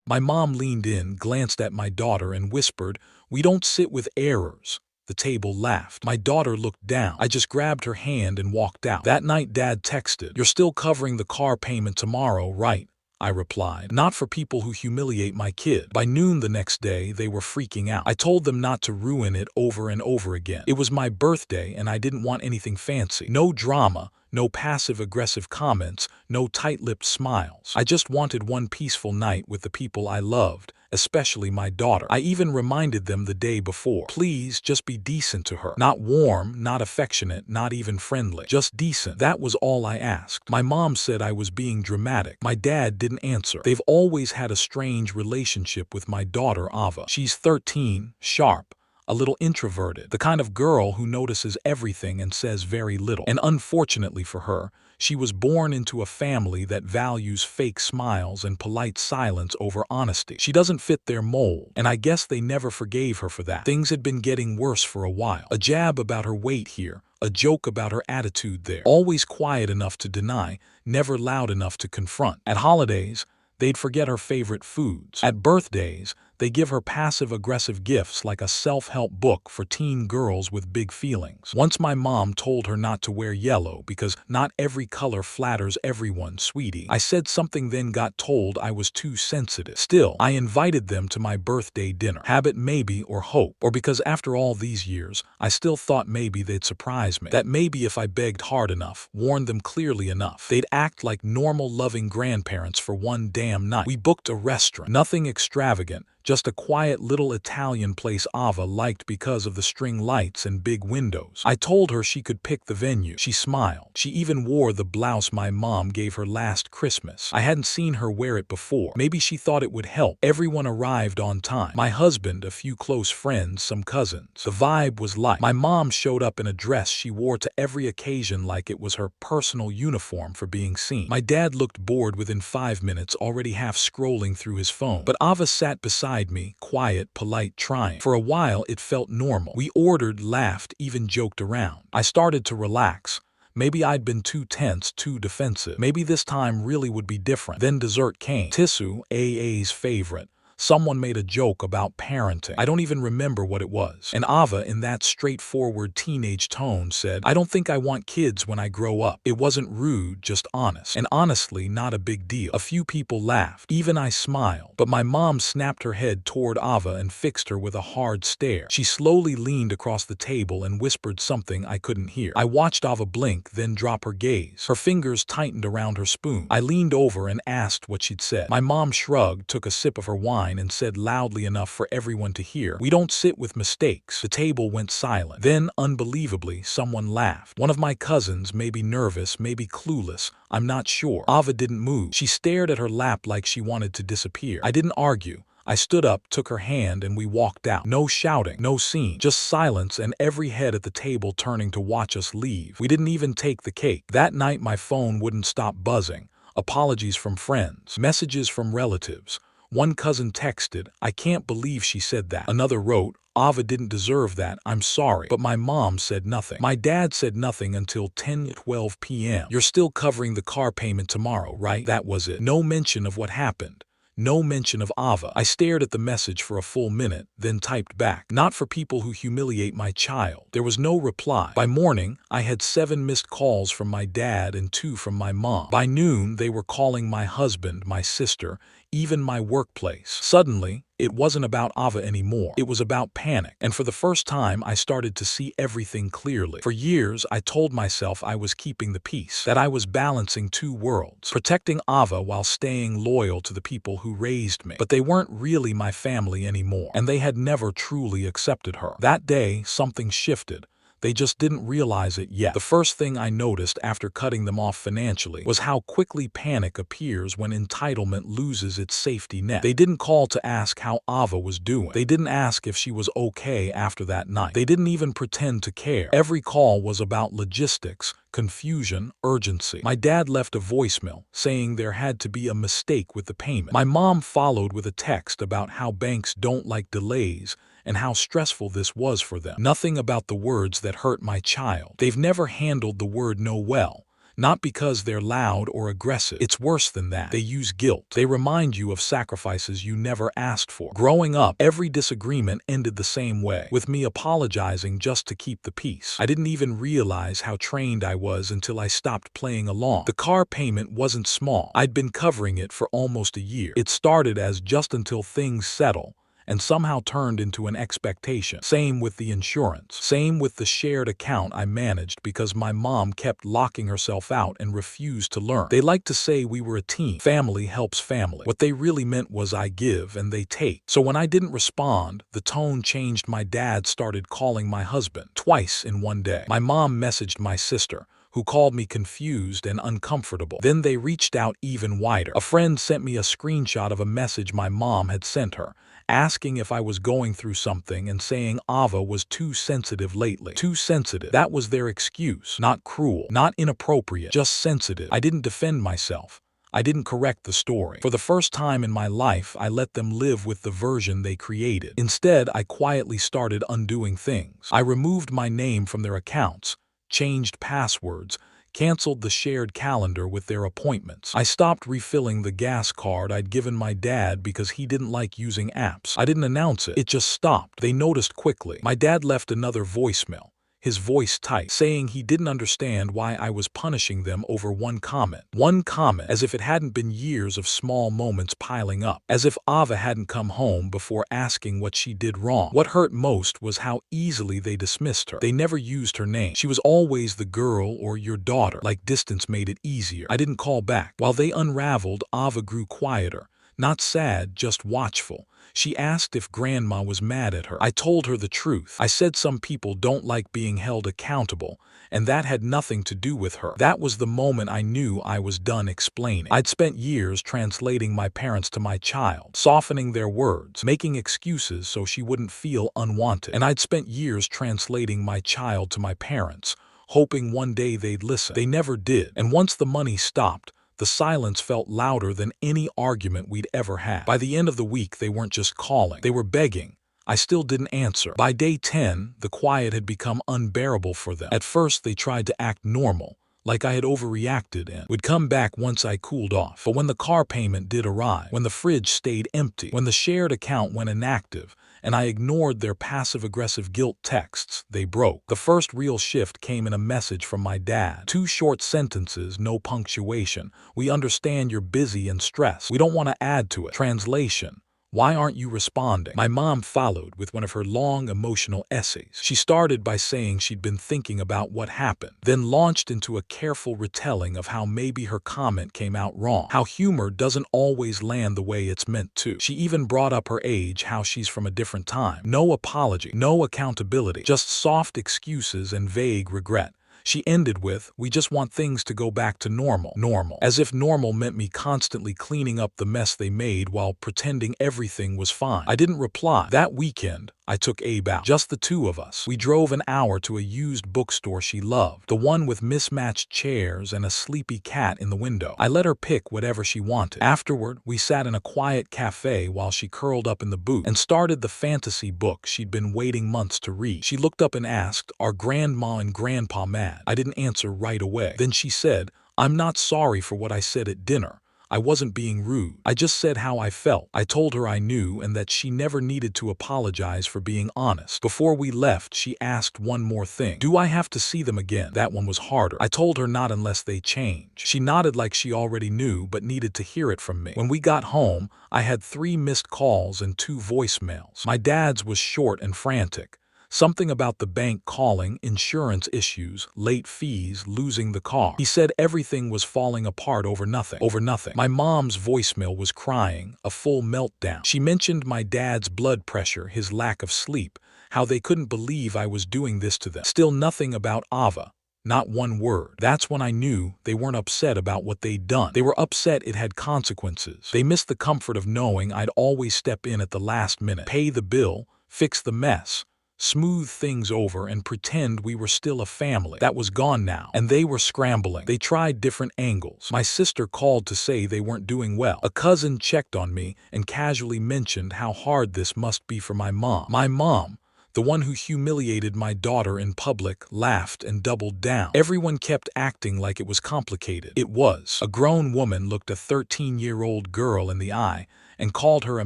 My mom leaned in, glanced at my daughter, and whispered, "We don't sit with errors." The table laughed. My daughter looked down. I just grabbed her hand and walked out. That night, Dad texted, "You're still covering the car payment tomorrow, right?" I replied, "Not for people who humiliate my kid." By noon the next day, they were freaking out. I told them not to ruin it over and over again. It was my birthday and I didn't want anything fancy. No drama, no passive-aggressive comments, no tight-lipped smiles. I just wanted one peaceful night with the people I loved, especially my daughter. I even reminded them the day before, "Please just be decent to her. Not warm, not affectionate, not even friendly. Just decent." That was all I asked. My mom said I was being dramatic. My dad didn't answer. They've always had a strange relationship with my daughter, Ava. She's 13, sharp, a little introverted, the kind of girl who notices everything and says very little. And unfortunately for her, she was born into a family that values fake smiles and polite silence over honesty. She doesn't fit their mold, and I guess they never forgave her for that. Things had been getting worse for a while. A jab about her weight here, a joke about her attitude there. Always quiet enough to deny, never loud enough to confront. At holidays, they'd forget her favorite foods. At birthdays, they give her passive-aggressive gifts like a self-help book for teen girls with big feelings. Once my mom told her not to wear yellow because not every color flatters everyone, sweetie. I said something, then got told I was too sensitive. Still, I invited them to my birthday dinner. Habit maybe, or hope. Or because after all these years, I still thought maybe they'd surprise me. That maybe if I begged hard enough, warned them clearly enough, they'd act like normal loving grandparents for one damn night. We booked a restaurant. Nothing extravagant. Just a quiet little Italian place Ava liked because of the string lights and big windows. I told her she could pick the venue. She smiled. She even wore the blouse my mom gave her last Christmas. I hadn't seen her wear it before. Maybe she thought it would help. Everyone arrived on time. My husband, a few close friends, some cousins. The vibe was light. My mom showed up in a dress she wore to every occasion like it was her personal uniform for being seen. My dad looked bored within 5 minutes, already half scrolling through his phone. But Ava sat beside me, quiet, polite, trying. For a while, it felt normal. We ordered, laughed, even joked around. I started to relax. Maybe I'd been too tense, too defensive. Maybe this time really would be different. Then dessert came. Tiramisu, AA's favorite. Someone made a joke about parenting. I don't even remember what it was. And Ava, in that straightforward teenage tone, said, "I don't think I want kids when I grow up." It wasn't rude, just honest. And honestly, not a big deal. A few people laughed. Even I smiled. But my mom snapped her head toward Ava and fixed her with a hard stare. She slowly leaned across the table and whispered something I couldn't hear. I watched Ava blink, then drop her gaze. Her fingers tightened around her spoon. I leaned over and asked what she'd said. My mom shrugged, took a sip of her wine, and said loudly enough for everyone to hear, "We don't sit with mistakes." The table went silent. Then, unbelievably, someone laughed. One of my cousins, maybe nervous, maybe clueless, I'm not sure. Ava didn't move. She stared at her lap like she wanted to disappear. I didn't argue. I stood up, took her hand, and we walked out. No shouting, no scene, just silence and every head at the table turning to watch us leave. We didn't even take the cake. That night my phone wouldn't stop buzzing. Apologies from friends, messages from relatives. One cousin texted, "I can't believe she said that." Another wrote, "Ava didn't deserve that, I'm sorry." But my mom said nothing. My dad said nothing until 10:12 p.m. "You're still covering the car payment tomorrow, right?" That was it. No mention of what happened. No mention of Ava. I stared at the message for a full minute, then typed back, "Not for people who humiliate my child." There was no reply. By morning, I had 7 missed calls from my dad and 2 from my mom. By noon, they were calling my husband, my sister, even my workplace. Suddenly, it wasn't about Ava anymore. It was about panic. And for the first time, I started to see everything clearly. For years, I told myself I was keeping the peace, that I was balancing 2 worlds, protecting Ava while staying loyal to the people who raised me. But they weren't really my family anymore, and they had never truly accepted her. That day, something shifted. They just didn't realize it yet. The first thing I noticed after cutting them off financially was how quickly panic appears when entitlement loses its safety net. They didn't call to ask how Ava was doing. They didn't ask if she was okay after that night. They didn't even pretend to care. Every call was about logistics, confusion, urgency. My dad left a voicemail saying there had to be a mistake with the payment. My mom followed with a text about how banks don't like delays and how stressful this was for them. Nothing about the words that hurt my child. They've never handled the word no well. Not because they're loud or aggressive. It's worse than that. They use guilt. They remind you of sacrifices you never asked for. Growing up, every disagreement ended the same way, with me apologizing just to keep the peace. I didn't even realize how trained I was until I stopped playing along. The car payment wasn't small. I'd been covering it for almost a year. It started as just until things settle, and somehow turned into an expectation. Same with the insurance. Same with the shared account I managed because my mom kept locking herself out and refused to learn. They like to say we were a team. Family helps family. What they really meant was I give and they take. So when I didn't respond, the tone changed. My dad started calling my husband twice in one day. My mom messaged my sister, who called me confused and uncomfortable. Then they reached out even wider. A friend sent me a screenshot of a message my mom had sent her, asking if I was going through something and saying Ava was too sensitive lately. Too sensitive. That was their excuse. Not cruel, not inappropriate, just sensitive. I didn't defend myself. I didn't correct the story. For the first time in my life, I let them live with the version they created. Instead, I quietly started undoing things. I removed my name from their accounts, changed passwords, canceled the shared calendar with their appointments. I stopped refilling the gas card I'd given my dad because he didn't like using apps. I didn't announce it. It just stopped. They noticed quickly. My dad left another voicemail, his voice tight, saying he didn't understand why I was punishing them over one comment. One comment, as if it hadn't been years of small moments piling up. As if Ava hadn't come home before asking what she did wrong. What hurt most was how easily they dismissed her. They never used her name. She was always the girl or your daughter, like distance made it easier. I didn't call back. While they unraveled, Ava grew quieter. Not sad, just watchful. She asked if Grandma was mad at her. I told her the truth. I said some people don't like being held accountable, and that had nothing to do with her. That was the moment I knew I was done explaining. I'd spent years translating my parents to my child, softening their words, making excuses so she wouldn't feel unwanted. And I'd spent years translating my child to my parents, hoping one day they'd listen. They never did. And once the money stopped, the silence felt louder than any argument we'd ever had. By the end of the week, they weren't just calling. They were begging. I still didn't answer. By day 10, the quiet had become unbearable for them. At first, they tried to act normal, like I had overreacted and would come back once I cooled off. But when the car payment did arrive, when the fridge stayed empty, when the shared account went inactive, and I ignored their passive-aggressive guilt texts, they broke. The first real shift came in a message from my dad. 2 short sentences, no punctuation. We understand you're busy and stressed. We don't want to add to it. Translation: why aren't you responding? My mom followed with one of her long, emotional essays. She started by saying she'd been thinking about what happened, then launched into a careful retelling of how maybe her comment came out wrong, how humor doesn't always land the way it's meant to. She even brought up her age, how she's from a different time. No apology, no accountability, just soft excuses and vague regret. She ended with, "We just want things to go back to normal." Normal. As if normal meant me constantly cleaning up the mess they made while pretending everything was fine. I didn't reply. That weekend, I took Abe out. Just the 2 of us. We drove an hour to a used bookstore she loved, the one with mismatched chairs and a sleepy cat in the window. I let her pick whatever she wanted. Afterward, we sat in a quiet cafe while she curled up in the booth and started the fantasy book she'd been waiting months to read. She looked up and asked, "Are Grandma and Grandpa mad?" I didn't answer right away. Then she said, "I'm not sorry for what I said at dinner. I wasn't being rude. I just said how I felt." I told her I knew and that she never needed to apologize for being honest. Before we left, she asked one more thing. "Do I have to see them again?" That one was harder. I told her not unless they change. She nodded like she already knew but needed to hear it from me. When we got home, I had 3 missed calls and 2 voicemails. My dad's was short and frantic. Something about the bank calling, insurance issues, late fees, losing the car. He said everything was falling apart over nothing. Over nothing. My mom's voicemail was crying, a full meltdown. She mentioned my dad's blood pressure, his lack of sleep, how they couldn't believe I was doing this to them. Still nothing about Ava. Not one word. That's when I knew they weren't upset about what they'd done. They were upset it had consequences. They missed the comfort of knowing I'd always step in at the last minute, pay the bill, fix the mess, smooth things over and pretend we were still a family. That was gone now, and they were scrambling. They tried different angles. My sister called to say they weren't doing well. A cousin checked on me and casually mentioned how hard this must be for my mom. My mom, The one who humiliated my daughter in public laughed and doubled down. Everyone kept acting like it was complicated. It was. A grown woman looked a 13-year-old girl in the eye and called her a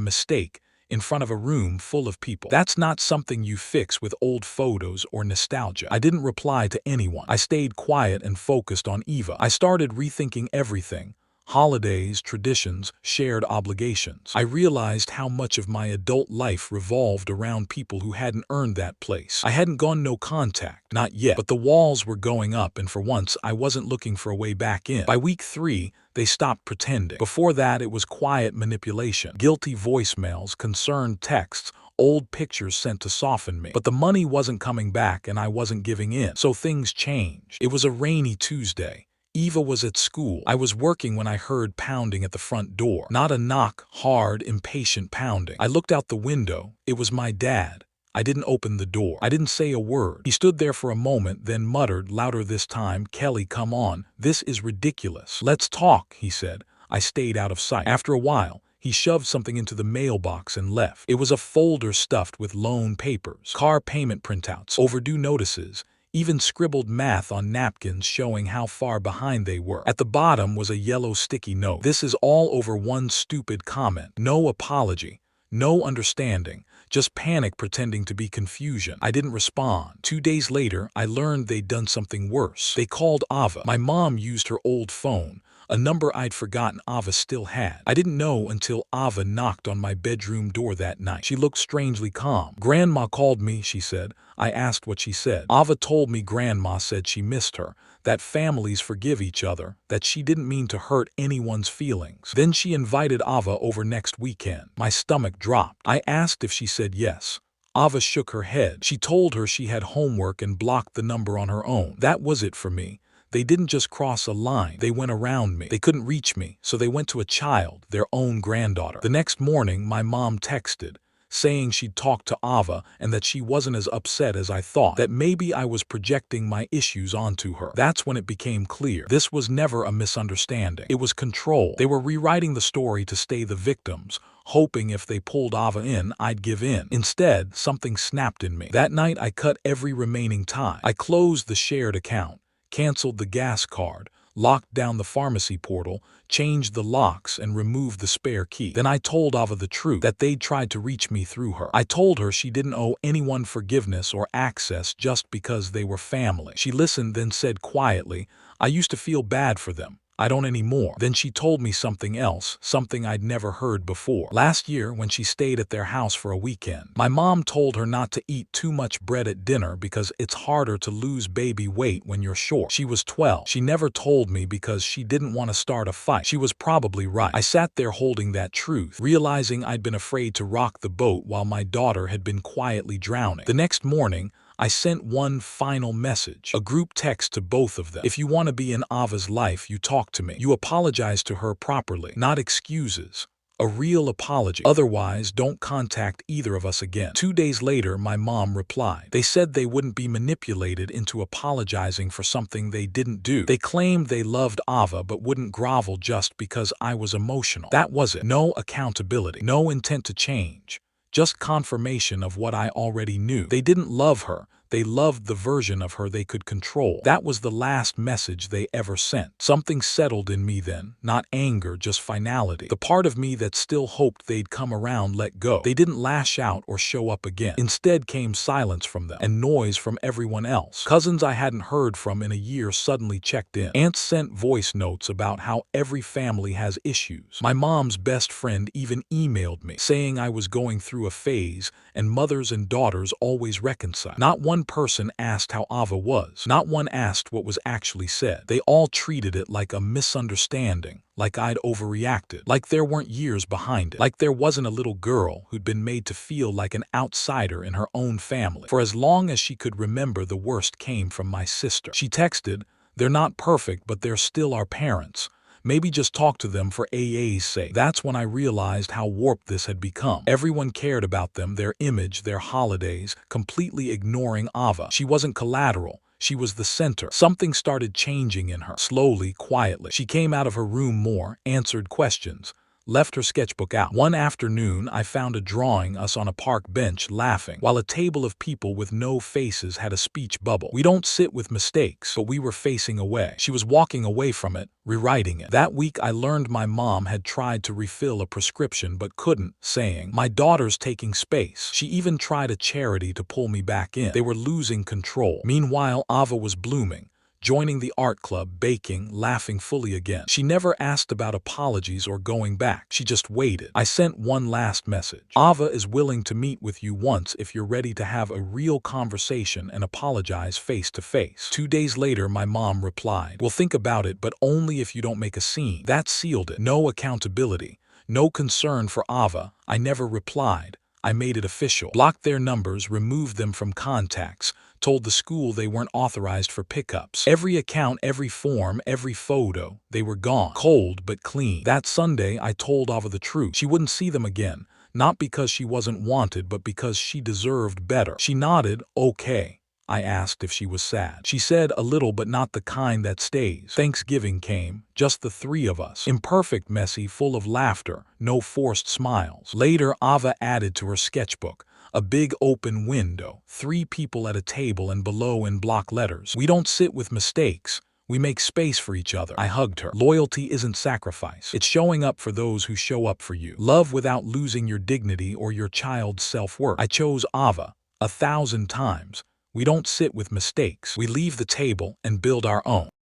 mistake in front of a room full of people. That's not something you fix with old photos or nostalgia. I didn't reply to anyone. I stayed quiet and focused on Eva. I started rethinking everything. Holidays, traditions, shared obligations. I realized how much of my adult life revolved around people who hadn't earned that place. I hadn't gone no contact, not yet, but the walls were going up, and for once I wasn't looking for a way back in. By week 3, they stopped pretending. Before that, it was quiet manipulation, guilty voicemails, concerned texts, old pictures sent to soften me. But the money wasn't coming back and I wasn't giving in. So things changed. It was a rainy Tuesday. Eva was at school. I was working when I heard pounding at the front door. Not a knock, hard, impatient pounding. I looked out the window. It was my dad. I didn't open the door. I didn't say a word. He stood there for a moment, then muttered, louder this time, "Kelly, come on. This is ridiculous." "Let's talk," he said. I stayed out of sight. After a while, he shoved something into the mailbox and left. It was a folder stuffed with loan papers, car payment printouts, overdue notices, even scribbled math on napkins showing how far behind they were. At the bottom was a yellow sticky note. "This is all over one stupid comment. No apology. No understanding. Just panic pretending to be confusion." I didn't respond. 2 days later, I learned they'd done something worse. They called Ava. My mom used her old phone, a number I'd forgotten Ava still had. I didn't know until Ava knocked on my bedroom door that night. She looked strangely calm. "Grandma called me," she said. I asked what she said. Ava told me Grandma said she missed her, that families forgive each other, that she didn't mean to hurt anyone's feelings. Then she invited Ava over next weekend. My stomach dropped. I asked if she said yes. Ava shook her head. She told her she had homework and blocked the number on her own. That was it for me. They didn't just cross a line, they went around me. They couldn't reach me, so they went to a child, their own granddaughter. The next morning, my mom texted, saying she'd talked to Ava and that she wasn't as upset as I thought, that maybe I was projecting my issues onto her. That's when it became clear. This was never a misunderstanding. It was control. They were rewriting the story to stay the victims, hoping if they pulled Ava in, I'd give in. Instead, something snapped in me. That night, I cut every remaining tie. I closed the shared account, canceled the gas card, locked down the pharmacy portal, changed the locks, and removed the spare key. Then I told Ava the truth, that they'd tried to reach me through her. I told her she didn't owe anyone forgiveness or access just because they were family. She listened, then said quietly, "I used to feel bad for them. I don't anymore." Then she told me something else, something I'd never heard before. Last year, when she stayed at their house for a weekend, my mom told her not to eat too much bread at dinner because it's harder to lose baby weight when you're short. She was 12. She never told me because she didn't want to start a fight. She was probably right. I sat there holding that truth, realizing I'd been afraid to rock the boat while my daughter had been quietly drowning. The next morning, I sent one final message, a group text to both of them. "If you want to be in Ava's life, you talk to me. You apologize to her properly, not excuses. A real apology. Otherwise, don't contact either of us again." 2 days later, my mom replied. They said they wouldn't be manipulated into apologizing for something they didn't do. They claimed they loved Ava but wouldn't grovel just because I was emotional. That was it. No accountability. No intent to change. Just confirmation of what I already knew. They didn't love her. They loved the version of her they could control. That was the last message they ever sent. Something settled in me then, not anger, just finality. The part of me that still hoped they'd come around let go. They didn't lash out or show up again. Instead came silence from them and noise from everyone else. Cousins I hadn't heard from in a year suddenly checked in. Aunts sent voice notes about how every family has issues. My mom's best friend even emailed me, saying I was going through a phase and mothers and daughters always reconcile. Not one person asked how Ava was. Not one asked what was actually said. They all treated it like a misunderstanding, like I'd overreacted, like there weren't years behind it, like there wasn't a little girl who'd been made to feel like an outsider in her own family. For as long as she could remember, the worst came from my sister. She texted, "They're not perfect, but they're still our parents. Maybe just talk to them for AA's sake." That's when I realized how warped this had become. Everyone cared about them, their image, their holidays, completely ignoring Ava. She wasn't collateral. She was the center. Something started changing in her, slowly, quietly. She came out of her room more, answered questions, left her sketchbook out. One afternoon, I found a drawing us on a park bench laughing, while a table of people with no faces had a speech bubble. We don't sit with mistakes, but we were facing away. She was walking away from it, rewriting it. That week, I learned my mom had tried to refill a prescription but couldn't, saying, "My daughter's taking space." She even tried a charity to pull me back in. They were losing control. Meanwhile, Ava was blooming, joining the art club, baking, laughing fully again. She never asked about apologies or going back. She just waited. I sent one last message. Ava is willing to meet with you once if you're ready to have a real conversation and apologize face to face. 2 days later, my mom replied, "We'll think about it, but only if you don't make a scene." That sealed it. No accountability, no concern for Ava. I never replied. I made it official. Blocked their numbers, removed them from contacts, told the school they weren't authorized for pickups. Every account, every form, every photo, they were gone. Cold but clean. That Sunday, I told Ava the truth. She wouldn't see them again, not because she wasn't wanted, but because she deserved better. She nodded, "Okay." I asked if she was sad. She said, "A little, but not the kind that stays." Thanksgiving came, just the three of us. Imperfect, messy, full of laughter, no forced smiles. Later, Ava added to her sketchbook, a big open window, 3 people at a table, and below in block letters, "We don't sit with mistakes. We make space for each other." I hugged her. Loyalty isn't sacrifice. It's showing up for those who show up for you. Love without losing your dignity or your child's self-worth. I chose Ava 1,000 times. We don't sit with mistakes. We leave the table and build our own.